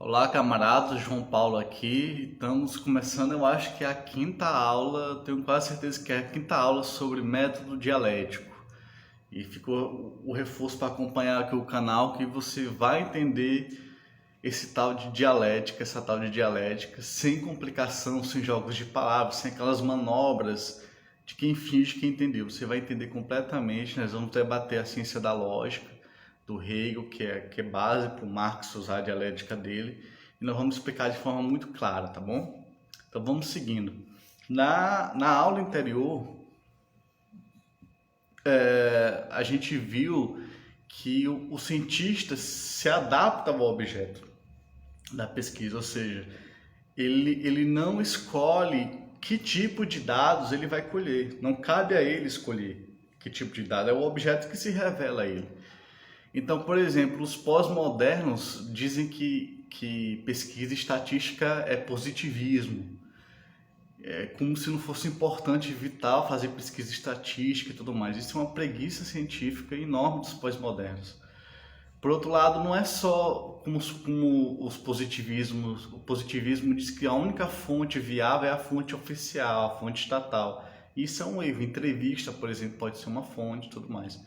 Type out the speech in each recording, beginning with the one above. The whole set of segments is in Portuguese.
Olá, camaradas, João Paulo aqui. Estamos começando, eu acho que é a quinta aula, tenho quase certeza que é a quinta aula sobre método dialético. E ficou o reforço para acompanhar aqui o canal que você vai entender esse tal de dialética, essa tal de dialética, sem complicação, sem jogos de palavras, sem aquelas manobras de quem finge que entendeu. Você vai entender completamente, nós vamos debater a ciência da lógica, do Hegel, que é base para o Marx usar a dialética dele, e nós vamos explicar de forma muito clara, tá bom? Então vamos seguindo. Na aula anterior, a gente viu que o cientista se adapta ao objeto da pesquisa, ou seja, ele não escolhe que tipo de dados ele vai colher, não cabe a ele escolher que tipo de dado, é o objeto que se revela a ele. Então, por exemplo, os pós-modernos dizem que pesquisa estatística é positivismo. É como se não fosse importante, vital, fazer pesquisa estatística e tudo mais. Isso é uma preguiça científica enorme dos pós-modernos. Por outro lado, não é só como os positivismos. O positivismo diz que a única fonte viável é a fonte oficial, a fonte estatal. Isso é um erro. Entrevista, por exemplo, pode ser uma fonte e tudo mais.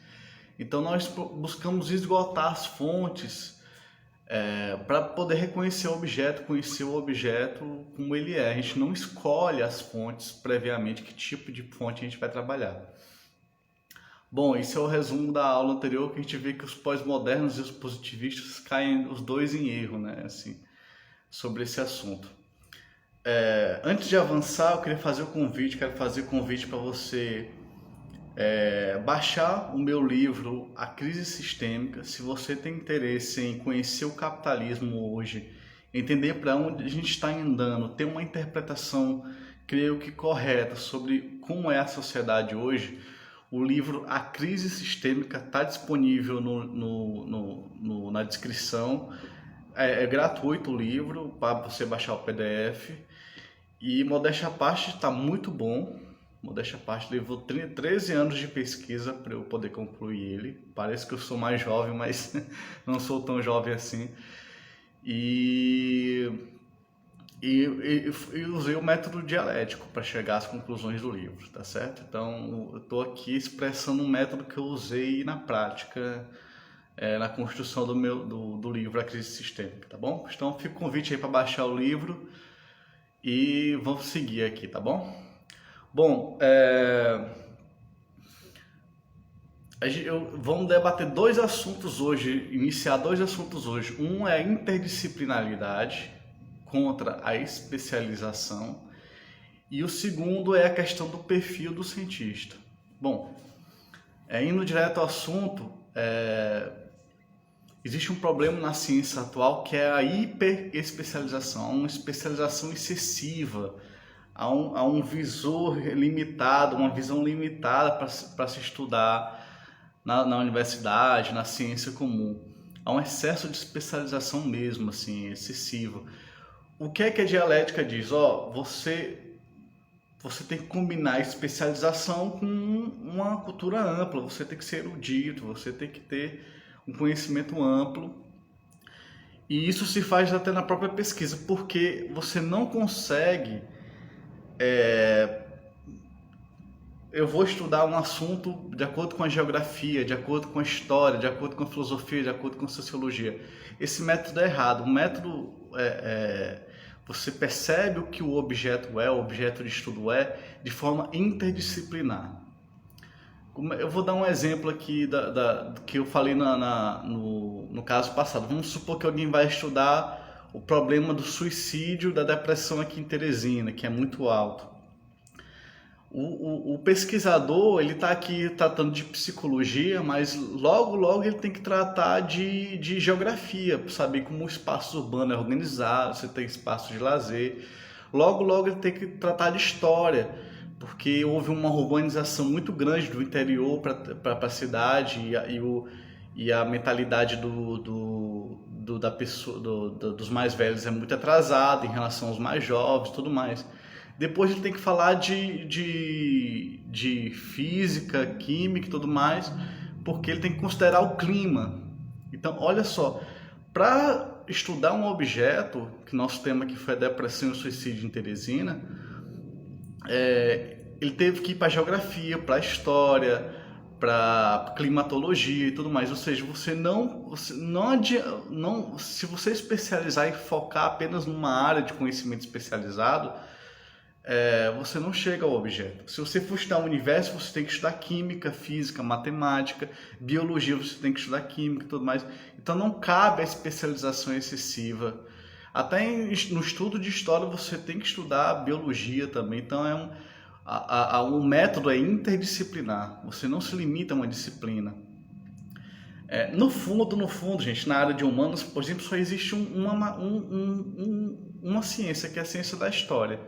Então nós buscamos esgotar as fontes para poder reconhecer o objeto, conhecer o objeto como ele é. A gente não escolhe as fontes previamente, que tipo de fonte a gente vai trabalhar. Bom, esse é o resumo da aula anterior, que a gente vê que os pós-modernos e os positivistas caem os dois em erro, né? Assim, sobre esse assunto. Antes de avançar, eu queria fazer quero fazer o convite para você baixar o meu livro A Crise Sistêmica. Se você tem interesse em conhecer o capitalismo hoje, entender para onde a gente está andando, ter uma interpretação, creio que correta, sobre como é a sociedade hoje, o livro A Crise Sistêmica está disponível na descrição. É gratuito o livro para você baixar o PDF. E modéstia à parte, está muito bom. Modéstia à parte, levou 13 anos de pesquisa para eu poder concluir ele. Parece que eu sou mais jovem, mas não sou tão jovem assim. E usei o método dialético para chegar às conclusões do livro, tá certo? Então, eu estou aqui expressando um método que eu usei na prática, na construção do livro A Crise Sistêmica, tá bom? Então, fica o convite aí para baixar o livro e vamos seguir aqui, tá bom? Bom, vamos debater dois assuntos hoje, iniciar dois assuntos hoje. Um é a interdisciplinaridade contra a especialização e o segundo é a questão do perfil do cientista. Bom, indo direto ao assunto, existe um problema na ciência atual que é a hiperespecialização, uma especialização excessiva. Há um visor limitado, uma visão limitada para se estudar na universidade, na ciência comum. Há um excesso de especialização mesmo, assim, excessivo. O que a dialética diz? Você tem que combinar especialização com uma cultura ampla, você tem que ser erudito, você tem que ter um conhecimento amplo. E isso se faz até na própria pesquisa, porque você não consegue... eu vou estudar um assunto de acordo com a geografia, de acordo com a história, de acordo com a filosofia, de acordo com a sociologia. Esse método é errado. O método você percebe o que o objeto de estudo de forma interdisciplinar. Eu vou dar um exemplo aqui que eu falei no caso passado. Vamos supor que alguém vai estudar o problema do suicídio, da depressão aqui em Teresina, que é muito alto. O pesquisador, ele está aqui tratando de psicologia, mas logo ele tem que tratar de geografia, para saber como o espaço urbano é organizado, você tem espaço de lazer. Logo ele tem que tratar de história, porque houve uma urbanização muito grande do interior para a cidade e a mentalidade da pessoa, dos mais velhos é muito atrasada em relação aos mais jovens e tudo mais. Depois ele tem que falar de física, química e tudo mais, porque ele tem que considerar o clima. Então, olha só, para estudar um objeto, que nosso tema aqui foi a depressão e o suicídio em Teresina, ele teve que ir para geografia, para história, para climatologia e tudo mais. Ou seja, se você especializar e focar apenas numa área de conhecimento especializado, você não chega ao objeto. Se você for estudar o universo, você tem que estudar química, física, matemática, biologia, você tem que estudar química e tudo mais. Então não cabe a especialização excessiva. Até no estudo de história você tem que estudar biologia também. Então o método é interdisciplinar. Você não se limita a uma disciplina. No fundo, gente, na área de humanos, por exemplo, só existe uma ciência, que é a ciência da história.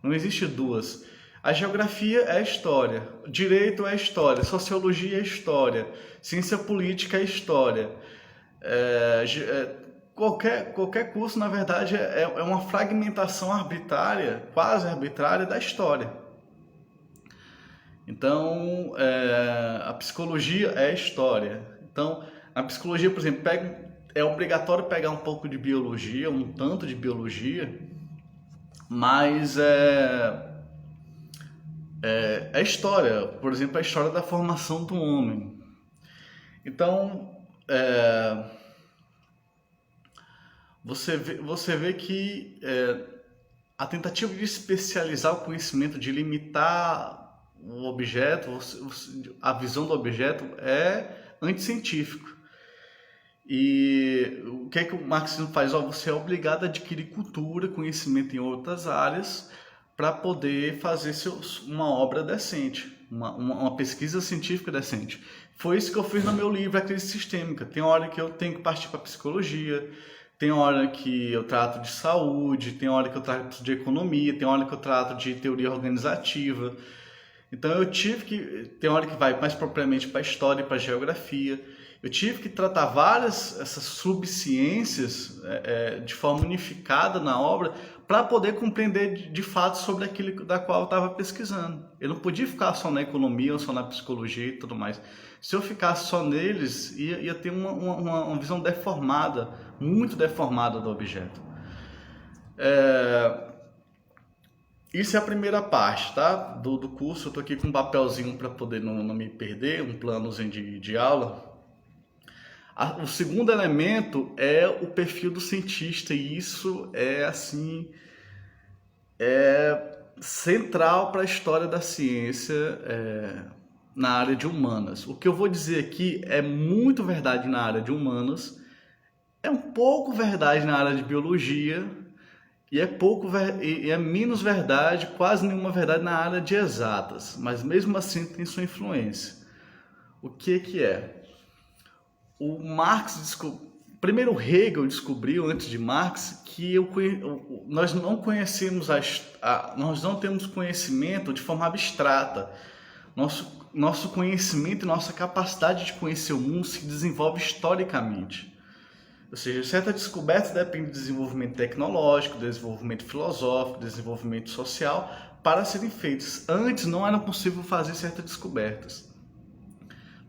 Não existe duas. A geografia é história, direito é história, sociologia é história, ciência política é história. Qualquer curso, na verdade, é uma fragmentação arbitrária, quase arbitrária, da história. Então, a psicologia é história. Então, a psicologia, por exemplo, é obrigatório pegar um pouco de biologia, um tanto de biologia, mas é história. Por exemplo, a história da formação do homem. Então, você vê que a tentativa de especializar o conhecimento, de limitar o objeto, a visão do objeto, é anticientífico. E o que é que o marxismo faz? Você é obrigado a adquirir cultura, conhecimento em outras áreas para poder fazer uma obra decente, uma pesquisa científica decente. Foi isso que eu fiz no meu livro, A Crise Sistêmica. Tem hora que eu tenho que partir para psicologia, tem hora que eu trato de saúde, tem hora que eu trato de economia, tem hora que eu trato de teoria organizativa. Então tem hora que vai mais propriamente para a história e para a geografia. Eu tive que tratar essas subciências de forma unificada na obra para poder compreender de fato sobre aquilo da qual eu estava pesquisando. Eu não podia ficar só na economia ou só na psicologia e tudo mais. Se eu ficasse só neles, ia ter uma visão deformada, muito deformada do objeto. Isso é a primeira parte, tá? do curso. Eu estou aqui com um papelzinho para poder não me perder, um planozinho de aula. O segundo elemento é o perfil do cientista, e isso é central para a história da ciência na área de humanas. O que eu vou dizer aqui é muito verdade na área de humanas, é um pouco verdade na área de biologia e é menos verdade, quase nenhuma verdade na área de exatas, mas mesmo assim tem sua influência. O que é? O Marx primeiro Hegel descobriu, antes de Marx, que nós não conhecemos nós não temos conhecimento de forma abstrata. Nosso conhecimento e nossa capacidade de conhecer o mundo se desenvolve historicamente. Ou seja, certas descobertas dependem do desenvolvimento tecnológico, desenvolvimento filosófico, desenvolvimento social para serem feitas. Antes não era possível fazer certas descobertas,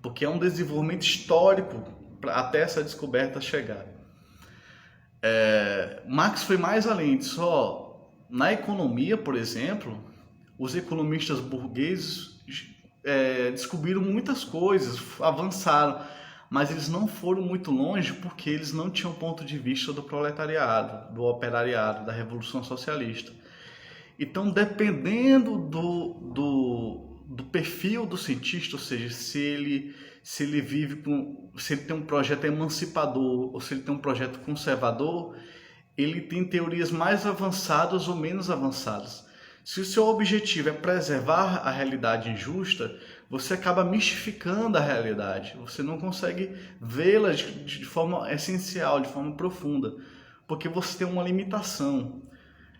porque é um desenvolvimento histórico até essa descoberta chegar. Marx foi mais além só. Na economia, por exemplo, os economistas burgueses descobriram muitas coisas, avançaram, mas eles não foram muito longe porque eles não tinham ponto de vista do proletariado, do operariado, da Revolução Socialista. Então, dependendo do perfil do cientista, ou seja, se ele tem um projeto emancipador ou se ele tem um projeto conservador, ele tem teorias mais avançadas ou menos avançadas. Se o seu objetivo é preservar a realidade injusta, você acaba mistificando a realidade. Você não consegue vê-la de forma essencial, de forma profunda, porque você tem uma limitação.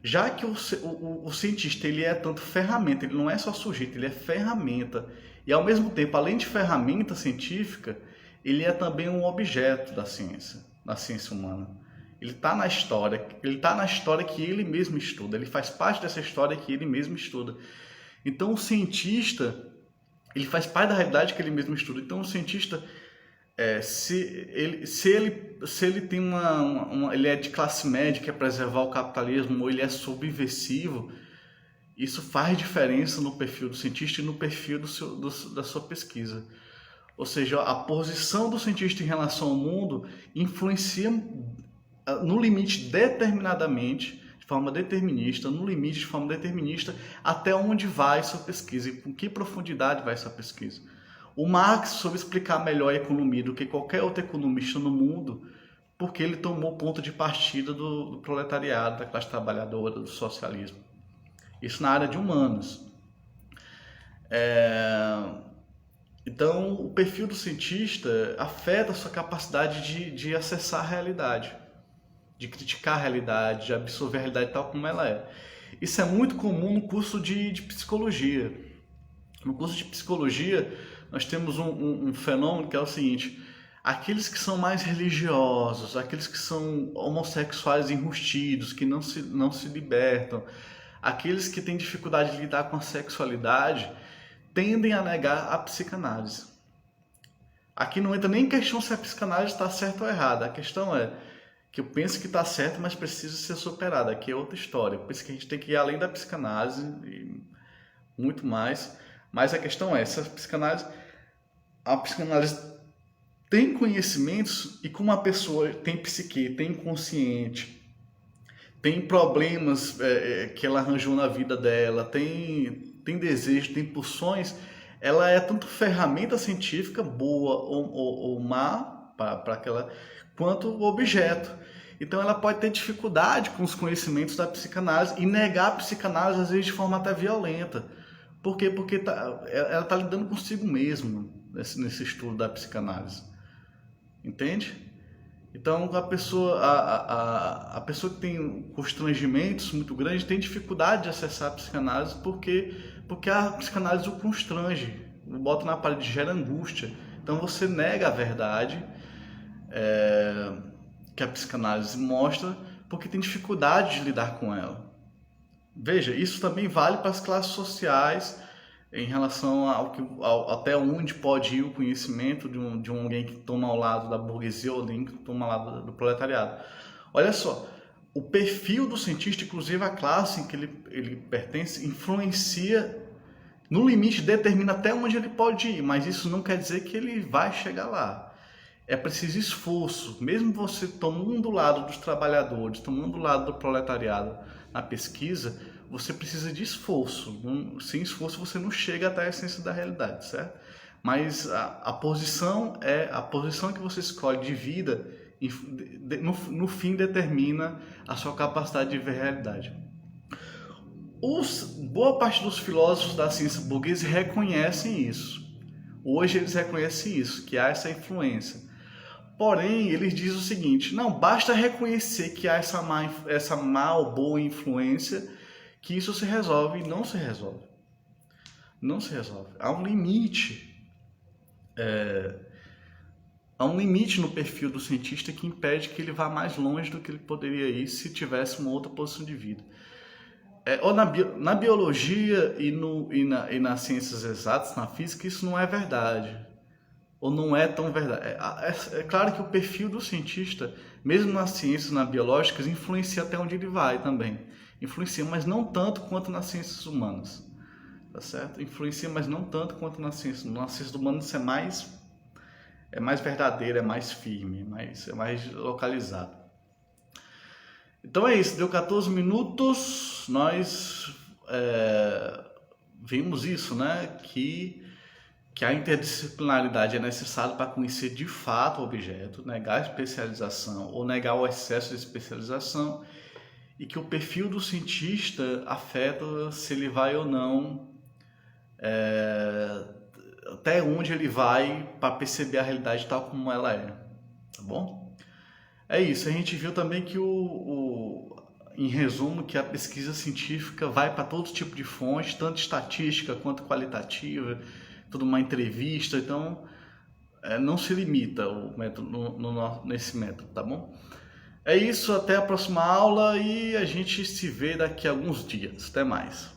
Já que o cientista ele é tanto ferramenta, ele não é só sujeito, ele é ferramenta. E ao mesmo tempo, além de ferramenta científica, ele é também um objeto da ciência humana. Ele está na história que ele mesmo estuda, ele faz parte dessa história que ele mesmo estuda. Então o cientista, ele faz parte da realidade que ele mesmo estuda. Então o cientista se ele tem ele é de classe média, quer preservar o capitalismo, ou ele é subversivo, isso faz diferença no perfil do cientista e no perfil da sua pesquisa. Ou seja, a posição do cientista em relação ao mundo influencia no limite determinadamente, de forma determinista, no limite de forma determinista, até onde vai sua pesquisa e com que profundidade vai sua pesquisa. O Marx soube explicar melhor a economia do que qualquer outro economista no mundo, porque ele tomou ponto de partida do proletariado, da classe trabalhadora, do socialismo. Isso na área de humanos. Então, o perfil do cientista afeta a sua capacidade de acessar a realidade, de criticar a realidade, de absorver a realidade tal como ela é. Isso é muito comum no curso de psicologia. No curso de psicologia, nós temos um fenômeno que é o seguinte: aqueles que são mais religiosos, aqueles que são homossexuais enrustidos, que não se libertam, aqueles que têm dificuldade de lidar com a sexualidade, tendem a negar a psicanálise. Aqui não entra nem em questão se a psicanálise está certa ou errada. A questão é que eu penso que está certo, mas precisa ser superada. Aqui é outra história. Por isso que a gente tem que ir além da psicanálise e muito mais. Mas a questão é, se a psicanálise tem conhecimentos e como a pessoa tem psique, tem inconsciente, tem problemas que ela arranjou na vida dela, tem desejo, tem pulsões, ela é tanto ferramenta científica boa ou má para aquela, quanto objeto. Então ela pode ter dificuldade com os conhecimentos da psicanálise e negar a psicanálise às vezes de forma até violenta. Por quê? Porque ela está lidando consigo mesma nesse estudo da psicanálise. Entende? Então a pessoa que tem constrangimentos muito grandes tem dificuldade de acessar a psicanálise porque a psicanálise o constrange, o bota na parede, gera angústia. Então você nega a verdade que a psicanálise mostra porque tem dificuldade de lidar com ela. Veja, isso também vale para as classes sociais em relação até onde pode ir o conhecimento de alguém que toma ao lado da burguesia ou alguém que toma ao lado do proletariado. Olha só, o perfil do cientista, inclusive a classe em que ele pertence, influencia, no limite determina até onde ele pode ir, mas isso não quer dizer que ele vai chegar lá. É preciso esforço, mesmo você tomando do lado dos trabalhadores, tomando do lado do proletariado na pesquisa, você precisa de esforço. Sem esforço você não chega até a essência da realidade, certo? Mas a posição que você escolhe de vida, no fim determina a sua capacidade de ver a realidade. Boa parte dos filósofos da ciência burguesa reconhecem isso. Hoje eles reconhecem isso, que há essa influência. Porém, eles dizem o seguinte: não basta reconhecer que há essa má ou boa influência, que isso se resolve. Não se resolve. Não se resolve. Há um limite. Há um limite no perfil do cientista que impede que ele vá mais longe do que ele poderia ir se tivesse uma outra posição de vida. Ou na biologia e nas ciências exatas, na física, isso não é verdade. Ou não é tão verdade. É claro que o perfil do cientista, mesmo nas ciências, nas biológicas, influencia até onde ele vai também. Influencia, mas não tanto quanto nas ciências humanas. Tá certo? Influencia, mas não tanto quanto nas ciências. Nas ciências humanas isso é mais verdadeiro, é mais firme, é mais localizado. Então é isso, deu 14 minutos, nós vimos isso, né? Que a interdisciplinaridade é necessária para conhecer de fato o objeto, negar a especialização ou negar o excesso de especialização, e que o perfil do cientista afeta se ele vai ou não, até onde ele vai para perceber a realidade tal como ela é, tá bom? É isso, a gente viu também que em resumo, que a pesquisa científica vai para todo tipo de fonte, tanto estatística quanto qualitativa, toda uma entrevista, então não se limita o método nesse método, tá bom? É isso, até a próxima aula e a gente se vê daqui a alguns dias. Até mais.